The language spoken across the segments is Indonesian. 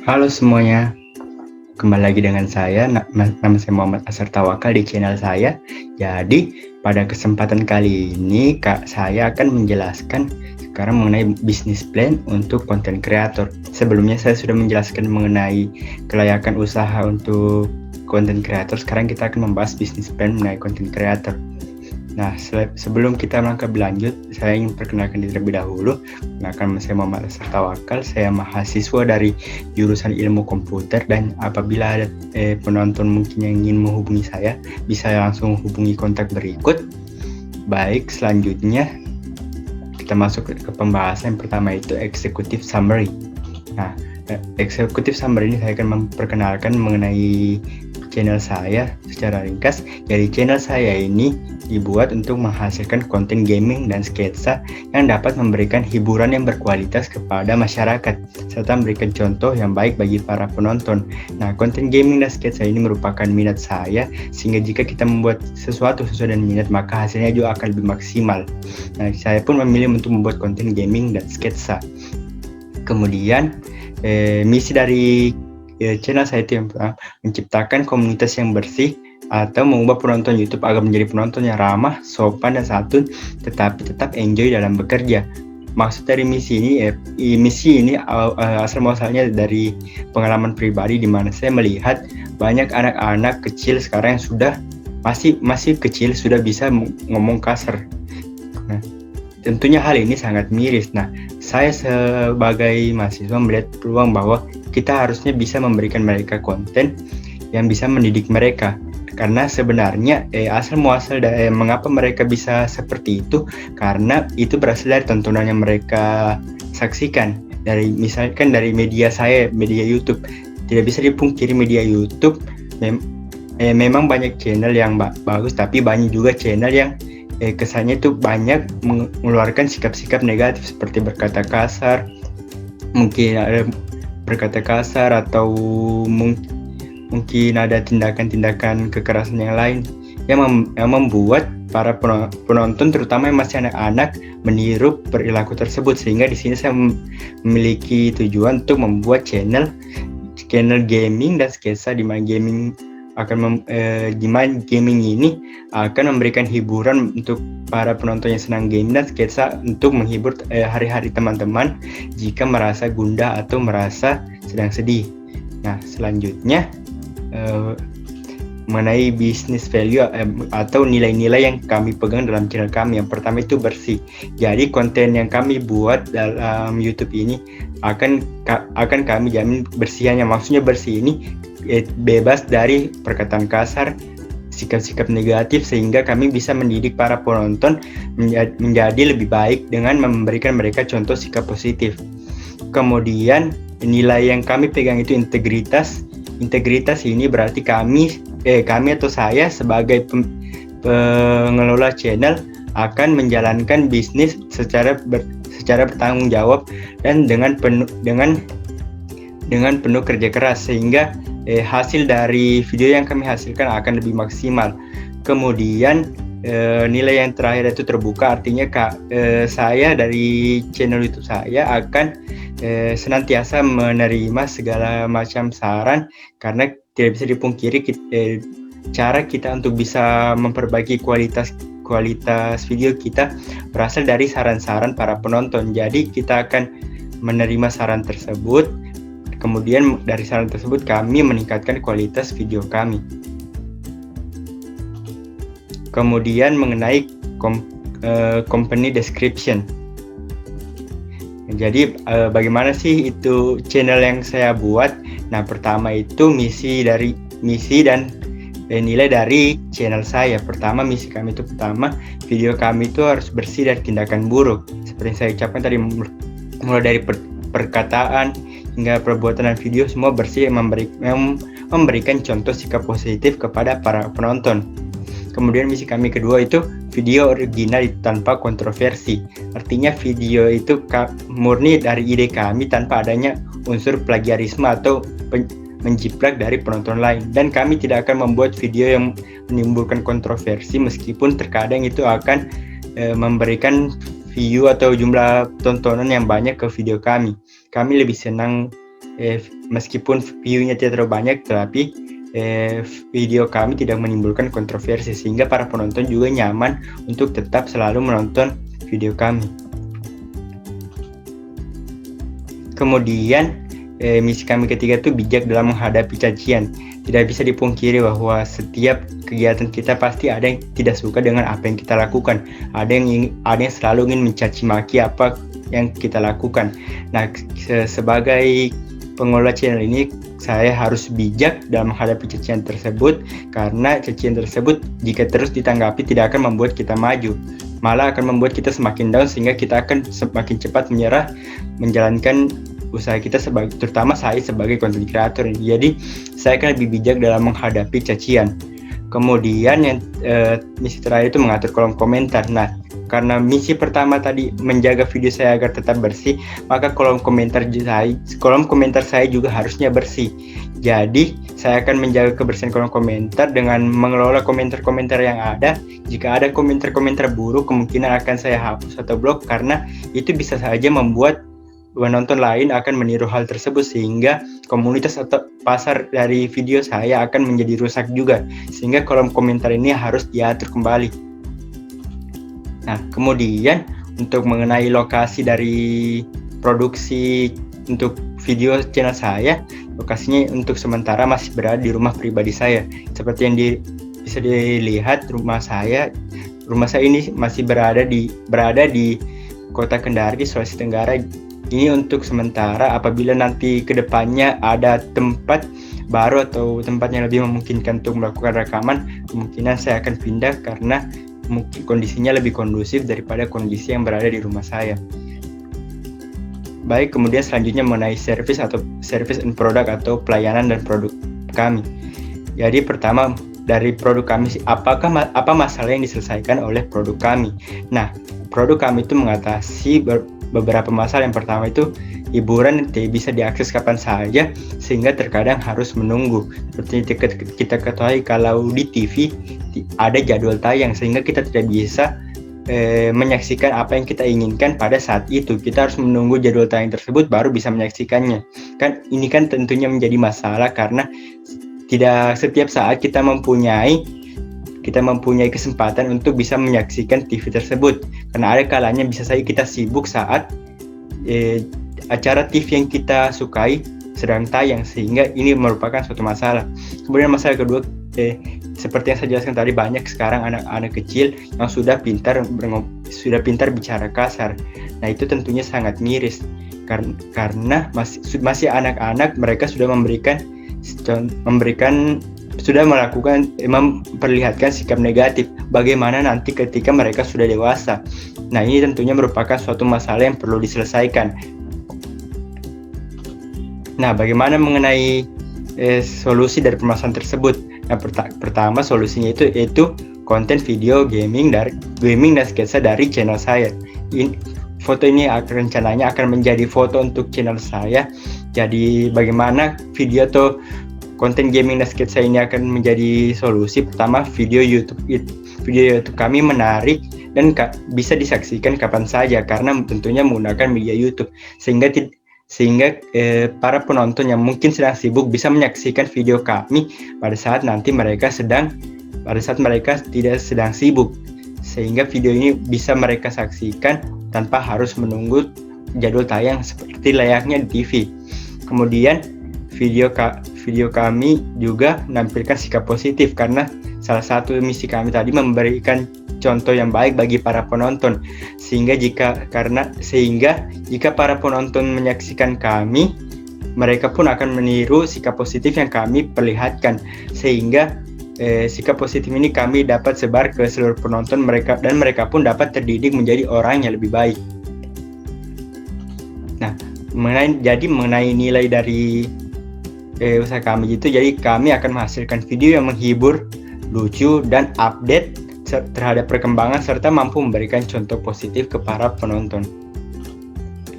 Halo semuanya, kembali lagi dengan saya, nama saya Muhammad Asar Tawakal di channel saya. Jadi, pada kesempatan kali ini, saya akan menjelaskan sekarang mengenai bisnis plan untuk content creator. Sebelumnya saya sudah menjelaskan mengenai kelayakan usaha untuk content creator. Sekarang kita akan membahas bisnis plan mengenai content creator. Nah, sebelum kita melangkah berlanjut, saya ingin perkenalkan diri terlebih dahulu. Kenalkan, saya Muhammad Asar Tawakal, saya mahasiswa dari jurusan ilmu komputer, dan apabila ada penonton mungkin yang ingin menghubungi saya, bisa langsung hubungi kontak berikut. Baik, selanjutnya kita masuk ke pembahasan. Yang pertama itu executive summary. Nah, executive summary ini saya akan memperkenalkan mengenai channel saya secara ringkas. Jadi channel saya ini dibuat untuk menghasilkan konten gaming dan sketsa yang dapat memberikan hiburan yang berkualitas kepada masyarakat serta memberikan contoh yang baik bagi para penonton. Nah, konten gaming dan sketsa ini merupakan minat saya, sehingga jika kita membuat sesuatu sesuai dengan minat, maka hasilnya juga akan lebih maksimal. Nah, saya pun memilih untuk membuat konten gaming dan sketsa. Kemudian misi dari channel saya itu yang menciptakan komunitas yang bersih atau mengubah penonton YouTube agar menjadi penonton yang ramah, sopan, dan santun, tetapi tetap enjoy dalam bekerja. Maksud dari misi ini asal muasalnya dari pengalaman pribadi, di mana saya melihat banyak anak-anak kecil sekarang yang sudah masih kecil sudah bisa ngomong kasar. Nah, tentunya hal ini sangat miris. Nah, saya sebagai mahasiswa melihat peluang bahwa kita harusnya bisa memberikan mereka konten yang bisa mendidik mereka. Karena sebenarnya asal muasal mengapa mereka bisa seperti itu, karena itu berasal dari tontonan yang mereka saksikan. Misalkan dari media YouTube. Tidak bisa dipungkiri, media YouTube memang banyak channel yang bagus, tapi banyak juga channel yang kesannya itu banyak mengeluarkan sikap-sikap negatif seperti berkata kasar, mungkin ada berkata kasar, atau mungkin ada tindakan-tindakan kekerasan yang lain yang membuat para penonton, terutama yang masih anak-anak, meniru perilaku tersebut. Sehingga di sini saya memiliki tujuan untuk membuat channel gaming dan sketsa, di mana gaming ini akan memberikan hiburan untuk para penonton yang senang game, dan sketsa untuk menghibur hari-hari teman-teman jika merasa gundah atau merasa sedang sedih. Nah, selanjutnya mengenai business value atau nilai-nilai yang kami pegang dalam channel kami. Yang pertama itu bersih. Jadi konten yang kami buat dalam YouTube ini akan kami jamin bersihnya. Maksudnya bersih ini bebas dari perkataan kasar, sikap-sikap negatif, sehingga kami bisa mendidik para penonton menjadi lebih baik dengan memberikan mereka contoh sikap positif. Kemudian nilai yang kami pegang itu integritas. Integritas ini berarti kami atau saya sebagai pengelola channel akan menjalankan bisnis secara bertanggung jawab dan dengan penuh kerja keras, sehingga hasil dari video yang kami hasilkan akan lebih maksimal. Kemudian nilai yang terakhir itu terbuka, artinya saya dari channel YouTube saya akan senantiasa menerima segala macam saran, karena tidak bisa dipungkiri cara kita untuk bisa memperbaiki kualitas video kita berasal dari saran-saran para penonton. Jadi kita akan menerima saran tersebut, kemudian dari saran tersebut kami meningkatkan kualitas video kami. Kemudian mengenai company description. Jadi bagaimana sih itu channel yang saya buat? Nah, pertama itu misi dan nilai dari channel saya. Pertama, misi kami itu video kami itu harus bersih dari tindakan buruk. Seperti yang saya ucapkan tadi, mulai dari perkataan hingga perbuatan dan video, semua bersih, memberikan contoh sikap positif kepada para penonton. Kemudian misi kami kedua itu video original tanpa kontroversi. Artinya video itu murni dari ide kami tanpa adanya unsur plagiarisme atau menjiplak dari penonton lain. Dan kami tidak akan membuat video yang menimbulkan kontroversi, meskipun terkadang itu akan memberikan view atau jumlah tontonan yang banyak ke video kami. Kami lebih senang meskipun view-nya tidak terlalu banyak, tetapi video kami tidak menimbulkan kontroversi, sehingga para penonton juga nyaman untuk tetap selalu menonton video kami. Kemudian misi kami ketiga itu bijak dalam menghadapi cacian. Tidak bisa dipungkiri bahwa setiap kegiatan kita pasti ada yang tidak suka dengan apa yang kita lakukan. Ada yang selalu ingin mencaci maki apa yang kita lakukan. Nah, sebagai pengelola channel ini, saya harus bijak dalam menghadapi cacian tersebut, karena cacian tersebut jika terus ditanggapi tidak akan membuat kita maju, malah akan membuat kita semakin down, sehingga kita akan semakin cepat menyerah menjalankan usaha kita, terutama saya sebagai content creator. Jadi saya akan lebih bijak dalam menghadapi cacian. Kemudian yang misi terakhir itu mengatur kolom komentar. Nah, karena misi pertama tadi menjaga video saya agar tetap bersih, maka kolom komentar saya juga harusnya bersih. Jadi saya akan menjaga kebersihan kolom komentar dengan mengelola komentar-komentar yang ada. Jika ada komentar-komentar buruk, kemungkinan akan saya hapus atau blok, karena itu bisa saja membuat penonton lain akan meniru hal tersebut, sehingga komunitas atau pasar dari video saya akan menjadi rusak juga, sehingga kolom komentar ini harus diatur kembali. Nah, kemudian untuk mengenai lokasi dari produksi untuk video channel saya, lokasinya untuk sementara masih berada di rumah pribadi saya. Seperti yang bisa dilihat, rumah saya ini masih berada di Kota Kendari, Sulawesi Tenggara. Ini untuk sementara. Apabila nanti kedepannya ada tempat baru atau tempat yang lebih memungkinkan untuk melakukan rekaman, kemungkinan saya akan pindah karena mungkin kondisinya lebih kondusif daripada kondisi yang berada di rumah saya. Baik, kemudian selanjutnya mengenai service and product atau pelayanan dan produk kami. Jadi pertama, dari produk kami, apa masalah yang diselesaikan oleh produk kami. Nah, produk kami itu mengatasi beberapa masalah. Yang pertama itu hiburan yang bisa diakses kapan saja, sehingga terkadang harus menunggu. Seperti kita ketahui, kalau di TV ada jadwal tayang, sehingga kita tidak bisa menyaksikan apa yang kita inginkan pada saat itu. Kita harus menunggu jadwal tayang tersebut baru bisa menyaksikannya. Ini kan tentunya menjadi masalah, karena tidak setiap saat kita mempunyai kesempatan untuk bisa menyaksikan TV tersebut, karena ada kalanya bisa saja kita sibuk saat acara TV yang kita sukai sedang tayang, sehingga ini merupakan suatu masalah. Kemudian masalah kedua, seperti yang saya jelaskan tadi, banyak sekarang anak-anak kecil yang sudah pintar bicara kasar. Nah, itu tentunya sangat miris, karena masih anak-anak, mereka sudah memperlihatkan sikap negatif. Bagaimana nanti ketika mereka sudah dewasa? Nah, ini tentunya merupakan suatu masalah yang perlu diselesaikan. Nah, bagaimana mengenai solusi dari permasalahan tersebut? Nah, pertama solusinya yaitu konten video gaming dan sketsa dari channel saya. Foto ini rencananya akan menjadi foto untuk channel saya. Jadi bagaimana video atau konten gaming dan sketsa ini akan menjadi solusi? Pertama, video YouTube kami menarik dan bisa disaksikan kapan saja, karena tentunya menggunakan media YouTube, sehingga para penonton yang mungkin sedang sibuk bisa menyaksikan video kami pada saat mereka tidak sedang sibuk, sehingga video ini bisa mereka saksikan tanpa harus menunggu jadwal tayang seperti layaknya di TV. Kemudian video kami juga menampilkan sikap positif, karena salah satu misi kami tadi memberikan contoh yang baik bagi para penonton, sehingga jika para penonton menyaksikan kami, mereka pun akan meniru sikap positif yang kami perlihatkan, sehingga sikap positif ini kami dapat sebar ke seluruh penonton dan mereka pun dapat terdidik menjadi orang yang lebih baik. Nah, mengenai nilai dari usaha kami itu, jadi kami akan menghasilkan video yang menghibur, lucu, dan update terhadap perkembangan, serta mampu memberikan contoh positif ke para penonton.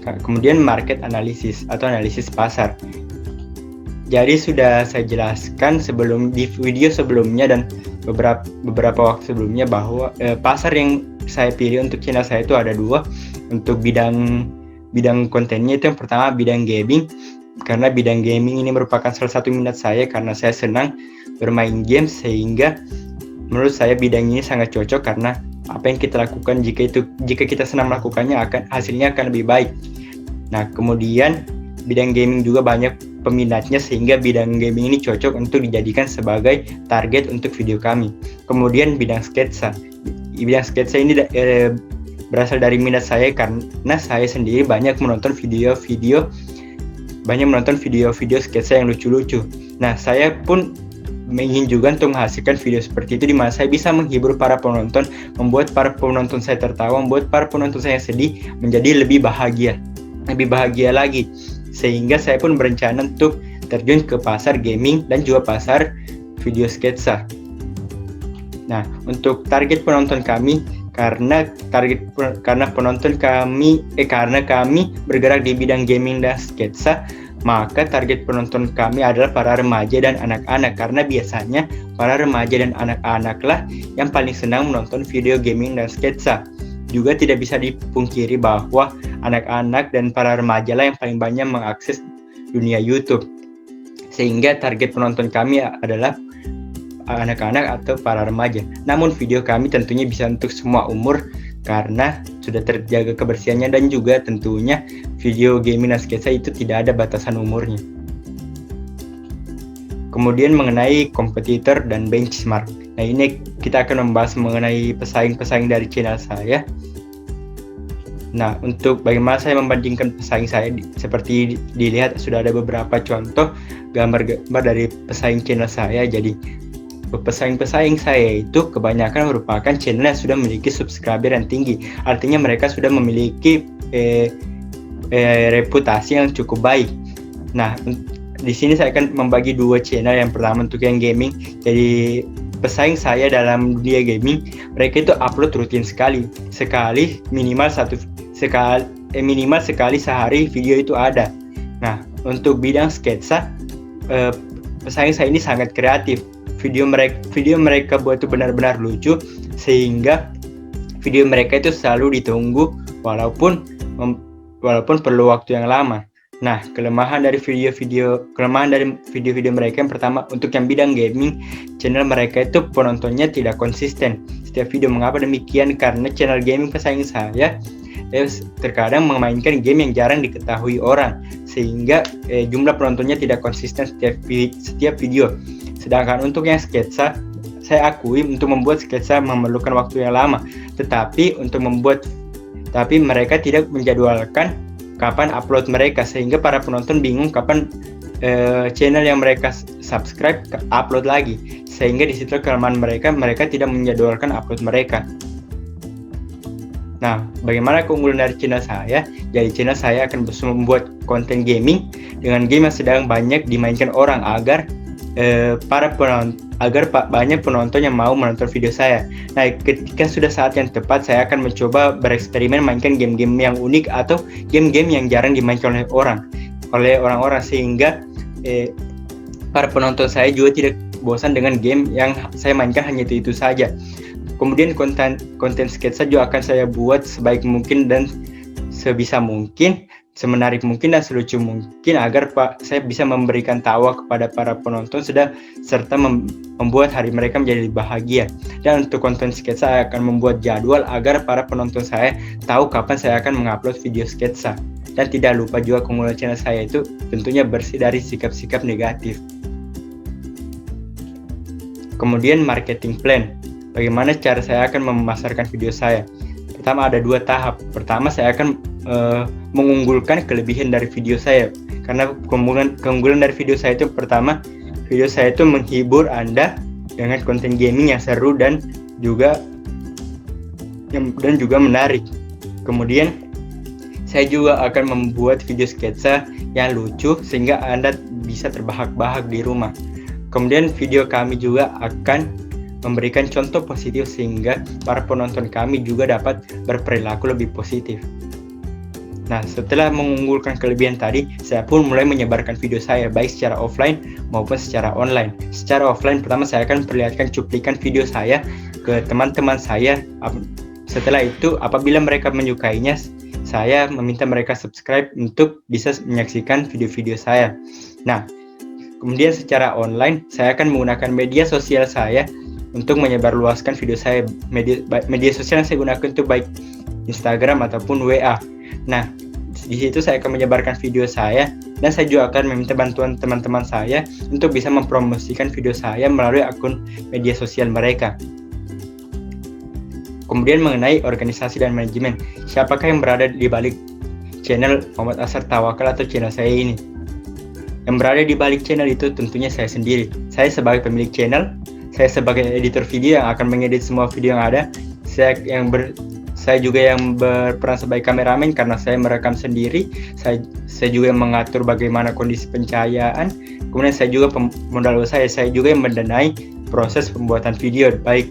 Kemudian market analysis atau analisis pasar. Jadi sudah saya jelaskan di video sebelumnya dan beberapa waktu sebelumnya bahwa pasar yang saya pilih untuk channel saya itu ada dua. Untuk bidang kontennya itu, yang pertama bidang gaming, karena bidang gaming ini merupakan salah satu minat saya karena saya senang bermain game, sehingga menurut saya bidang ini sangat cocok karena apa yang kita lakukan jika kita senang melakukannya hasilnya akan lebih baik. Nah, kemudian bidang gaming juga banyak peminatnya sehingga bidang gaming ini cocok untuk dijadikan sebagai target untuk video kami. Kemudian bidang sketsa. Bidang sketsa ini berasal dari minat saya karena saya sendiri banyak menonton video-video sketsa yang lucu-lucu. Nah, saya pun ingin juga untuk menghasilkan video seperti itu di mana saya bisa menghibur para penonton, membuat para penonton saya tertawa, membuat para penonton saya sedih menjadi lebih bahagia lagi. Sehingga saya pun berencana untuk terjun ke pasar gaming dan juga pasar video sketsa. Nah, untuk target penonton kami karena kami bergerak di bidang gaming dan sketsa, maka target penonton kami adalah para remaja dan anak-anak karena biasanya para remaja dan anak-anaklah yang paling senang menonton video gaming dan sketsa. Juga tidak bisa dipungkiri bahwa anak-anak dan para remaja lah yang paling banyak mengakses dunia YouTube. Sehingga target penonton kami adalah anak-anak atau para remaja. Namun video kami tentunya bisa untuk semua umur karena sudah terjaga kebersihannya, dan juga tentunya video gaming dan sketsa itu tidak ada batasan umurnya. Kemudian mengenai kompetitor dan benchmark. Nah, ini kita akan membahas mengenai pesaing-pesaing dari channel saya. Nah, untuk bagaimana saya membandingkan pesaing saya, seperti dilihat sudah ada beberapa contoh gambar-gambar dari pesaing channel saya. Jadi pesaing-pesaing saya itu kebanyakan merupakan channel yang sudah memiliki subscriber yang tinggi. Artinya mereka sudah memiliki reputasi yang cukup baik. Nah, di sini saya akan membagi dua channel. Yang pertama untuk yang gaming. Jadi pesaing saya dalam dunia gaming, mereka itu upload rutin sekali minimal sekali sehari video itu ada. Nah, untuk bidang sketsa, pesaing saya ini sangat kreatif. Video mereka buat itu benar-benar lucu, sehingga video mereka itu selalu ditunggu walaupun perlu waktu yang lama. Nah, kelemahan dari video-video mereka, yang pertama untuk yang bidang gaming, channel mereka itu penontonnya tidak konsisten setiap video. Mengapa demikian? Karena channel gaming pesaing saya terkadang memainkan game yang jarang diketahui orang, sehingga jumlah penontonnya tidak konsisten setiap video. Sedangkan untuk yang sketsa, saya akui untuk membuat sketsa memerlukan waktu yang lama, tetapi mereka tidak menjadwalkan kapan upload mereka, sehingga para penonton bingung kapan channel yang mereka subscribe upload lagi, sehingga di situ kelemahan mereka tidak menjadwalkan upload mereka. Nah, bagaimana keunggulan dari channel saya? Jadi channel saya akan membuat konten gaming dengan game yang sedang banyak dimainkan orang agar banyak penonton yang mau menonton video saya. Nah, ketika sudah saat yang tepat, saya akan mencoba bereksperimen mainkan game-game yang unik atau game-game yang jarang dimainkan oleh orang-orang, sehingga para penonton saya juga tidak bosan dengan game yang saya mainkan hanya itu saja. Kemudian konten sketsa juga akan saya buat sebaik mungkin dan sebisa mungkin, semenarik mungkin dan selucu mungkin agar saya bisa memberikan tawa kepada para penonton serta membuat hari mereka menjadi bahagia. Dan untuk konten sketsa saya akan membuat jadwal agar para penonton saya tahu kapan saya akan mengupload video sketsa. Dan tidak lupa juga keunggulan channel saya itu tentunya bersih dari sikap-sikap negatif. Kemudian marketing plan. Bagaimana cara saya akan memasarkan video saya? Pertama, ada 2 tahap. Pertama, saya akan mengunggulkan kelebihan dari video saya. Karena keunggulan dari video saya itu, pertama, video saya itu menghibur Anda dengan konten gaming yang seru dan juga menarik. Kemudian saya juga akan membuat video sketsa yang lucu sehingga Anda bisa terbahak-bahak di rumah. Kemudian video kami juga akan memberikan contoh positif sehingga para penonton kami juga dapat berperilaku lebih positif. Nah, setelah mengunggulkan kelebihan tadi, saya pun mulai menyebarkan video saya baik secara offline maupun secara online. Secara offline, pertama saya akan perlihatkan cuplikan video saya ke teman-teman saya. Setelah itu, apabila mereka menyukainya, saya meminta mereka subscribe untuk bisa menyaksikan video-video saya. Nah, kemudian secara online saya akan menggunakan media sosial saya untuk menyebarluaskan video saya. Media sosial yang saya gunakan itu baik Instagram ataupun WA. Nah, di situ saya akan menyebarkan video saya, dan saya juga akan meminta bantuan teman-teman saya untuk bisa mempromosikan video saya melalui akun media sosial mereka. Kemudian mengenai organisasi dan manajemen, siapakah yang berada di balik channel Muhammad Ashar Tawakal atau channel saya ini? Yang berada di balik channel itu tentunya saya sendiri. Saya sebagai pemilik channel, saya sebagai editor video yang akan mengedit semua video yang ada. Saya juga yang berperan sebagai kameramen karena saya merekam sendiri. Saya juga yang mengatur bagaimana kondisi pencahayaan. Kemudian saya juga modal usaha, saya juga yang mendanai proses pembuatan video, baik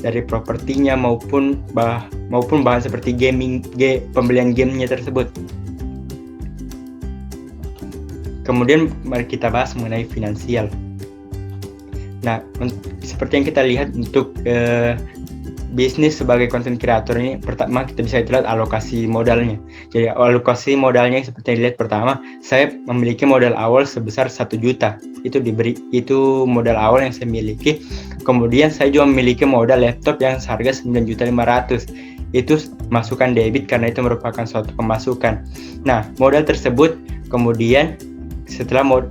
dari propertinya maupun bahan seperti pembelian gamenya tersebut. Kemudian mari kita bahas mengenai finansial. Nah, seperti yang kita lihat untuk bisnis sebagai content creator ini, pertama kita bisa lihat alokasi modalnya. Jadi alokasi modalnya seperti yang dilihat, pertama saya memiliki modal awal sebesar 1 juta. Itu modal awal yang saya miliki. Kemudian saya juga memiliki modal laptop yang seharga 9.500.000. Itu masukan debit karena itu merupakan suatu pemasukan. Nah, modal tersebut kemudian setelah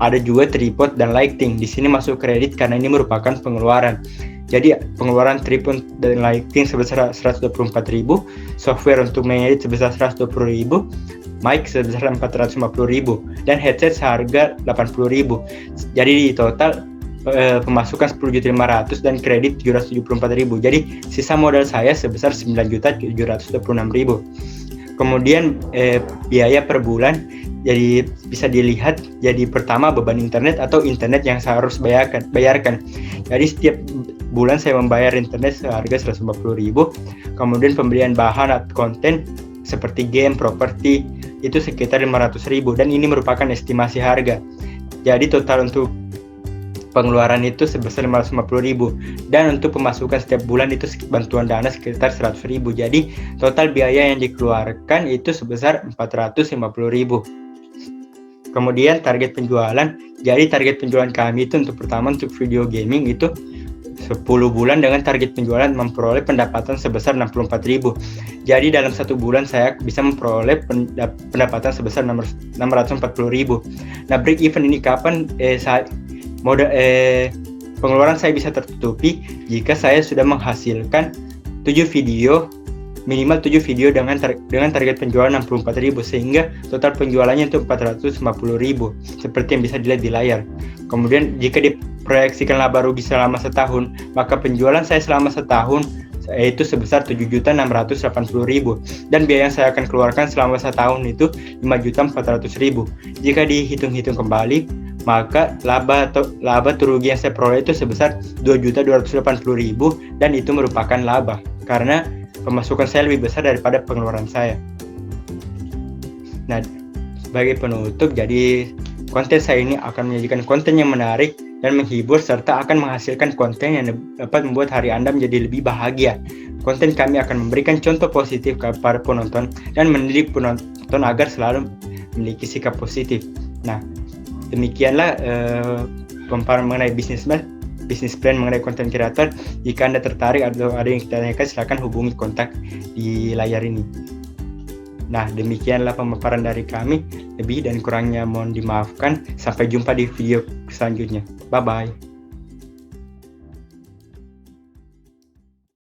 ada juga tripod dan lighting. Di sini masuk kredit karena ini merupakan pengeluaran. Jadi pengeluaran tripod dan lighting sebesar 124.000, software untuk mengedit sebesar 120.000, mic sebesar 450.000, dan headset seharga 80.000. Jadi di total pemasukan 10.500.000 dan kredit 774.000. Jadi sisa modal saya sebesar 9.726.000. Kemudian biaya per bulan, jadi bisa dilihat, jadi pertama beban internet atau internet yang saya harus bayarkan. Jadi setiap bulan saya membayar internet seharga 150.000. Kemudian pembelian bahan atau konten seperti game, properti itu sekitar 500.000, dan ini merupakan estimasi harga. Jadi total untuk pengeluaran itu sebesar 550.000, dan untuk pemasukan setiap bulan itu bantuan dana sekitar 100.000. Jadi total biaya yang dikeluarkan itu sebesar 450.000. Kemudian target penjualan, jadi target penjualan kami itu untuk pertama untuk video gaming itu 10 bulan dengan target penjualan memperoleh pendapatan sebesar 64.000. Jadi dalam 1 bulan saya bisa memperoleh pendapatan sebesar 640.000. Nah, break even ini kapan? Pengeluaran saya bisa tertutupi jika saya sudah menghasilkan 7 video, minimal 7 video dengan target penjualan 64.000, sehingga total penjualannya itu 450.000 seperti yang bisa dilihat di layar. Kemudian jika diproyeksikan laba rugi selama setahun, maka penjualan saya selama setahun yaitu sebesar 7.680.000, dan biaya yang saya akan keluarkan selama setahun itu 5.400.000. Jika dihitung-hitung kembali, maka laba atau rugi yang saya peroleh itu sebesar 2.280.000, dan itu merupakan laba karena pemasukan saya lebih besar daripada pengeluaran saya. Nah, sebagai penutup, jadi konten saya ini akan menyajikan konten yang menarik dan menghibur, serta akan menghasilkan konten yang dapat membuat hari Anda menjadi lebih bahagia. Konten kami akan memberikan contoh positif kepada penonton dan mendidik penonton agar selalu memiliki sikap positif. Nah, demikianlah pemaparan mengenai bisnis plan mengenai konten kreator. Jika Anda tertarik atau ada yang kita tanyakan, silakan hubungi kontak di layar ini. Nah, demikianlah pemaparan dari kami. Lebih dan kurangnya mohon dimaafkan. Sampai jumpa di video selanjutnya. Bye-bye.